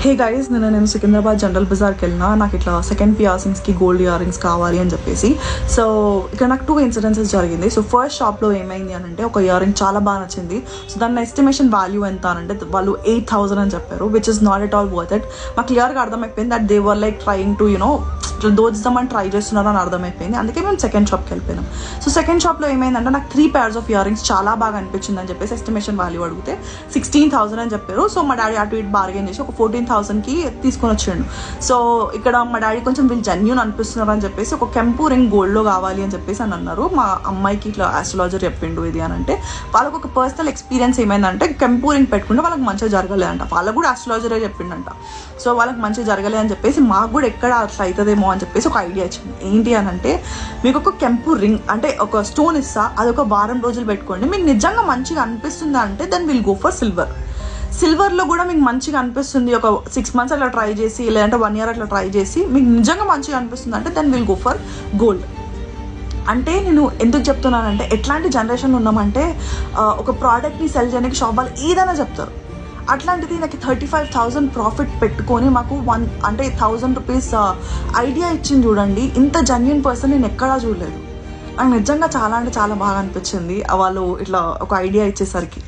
Hey guys, నేను Secunderabad general బజార్కి వెళ్ళినా. నాకు ఇట్లా సెకండ్ పియర్సింగ్స్కి గోల్డ్ ఇయర్ రింగ్స్ కావాలి అని చెప్పేసి. సో ఇక్కడ నాకు 2 ఇన్సిడెన్సెస్ జరిగింది. సో ఫస్ట్ షాప్లో ఏమైంది అని అంటే, ఒక ఇయర్ రింగ్ చాలా బాగా నచ్చింది. సో దాని ఎస్టిమేషన్ వాల్యూ ఎంత అని అంటే వాళ్ళు 8,000 అని చెప్పారు, which is not at all worth it. మాకు క్లియర్గా అర్థమైపోయింది that they were like trying to ఇట్లా దోచుదామని ట్రై చేస్తున్నారు అని అర్థమైపోయింది. అందుకే మేము సెకండ్ షాప్కి వెళ్ళిపోయినాం. సో సెకండ్ షాప్లో ఏమైందంటే, నాకు 3 pairs ఆఫ్ ఇయర్ రింగ్స్ చాలా బాగా అనిపించింది అని చెప్పేసి ఎస్టిమేషన్ వాల్యూ అడిగితే 16,000 అని చెప్పారు. సో మా డాడీ అటు ఇటు బార్గెన్ చేసి ఒక 14,000కి తీసుకొని వచ్చిండు. సో ఇక్కడ మా డాడీ కొంచెం వీళ్ళు జెన్యూన్ అనిపిస్తున్నారు అని చెప్పేసి ఒక కెంపు రింగ్ గోల్డ్లో కావాలి అని చెప్పేసి అని అన్నారు. మా అమ్మాయికి ఇట్లా ఆస్ట్రాలజర్ చెప్పిండు ఇది అని అంటే, వాళ్ళకు ఒక పర్సనల్ ఎక్స్పీరియన్స్ ఏమైందంటే, కెంపు రింగ్ పెట్టుకుంటే వాళ్ళకి మంచిగా జరగలేదంట. వాళ్ళకు కూడా ఆస్ట్రాలజరే చెప్పిండంట. సో వాళ్ళకి మంచిగా జరగలే అని చెప్పేసి మాకు కూడా ఎక్కడ అట్లా అవుతుందేమో అని చెప్పేసి ఒక ఐడియా ఇచ్చింది. ఏంటి అని అంటే, మీకు ఒక కెంపు రింగ్ అంటే ఒక స్టోన్ ఇస్తా, అది ఒక వారం రోజులు పెట్టుకోండి. మీకు నిజంగా మంచిగా అనిపిస్తుందా అంటే దెన్ విల్ గో ఫర్ సిల్వర్లో కూడా మీకు మంచిగా అనిపిస్తుంది, ఒక 6 months అట్లా ట్రై చేసి, లేదంటే 1 year అట్లా ట్రై చేసి మీకు నిజంగా మంచిగా అనిపిస్తుంది అంటే then will go for gold. అంటే నేను ఎందుకు చెప్తున్నానంటే, ఎట్లాంటి జనరేషన్ ఉన్నామంటే, ఒక ప్రోడక్ట్ని సెల్ చేయడానికి షాప్ వాళ్ళు ఏదైనా చెప్తారు. అట్లాంటిది నాకు 35,000 ప్రాఫిట్ పెట్టుకొని మాకు 1,000 రూపీస్ ఐడియా ఇచ్చింది చూడండి. ఇంత జెన్యూన్ పర్సన్ నేను ఎక్కడా చూడలేదు. నాకు నిజంగా చాలా అంటే చాలా బాగా అనిపించింది వాళ్ళు ఇట్లా ఒక ఐడియా ఇచ్చేసరికి.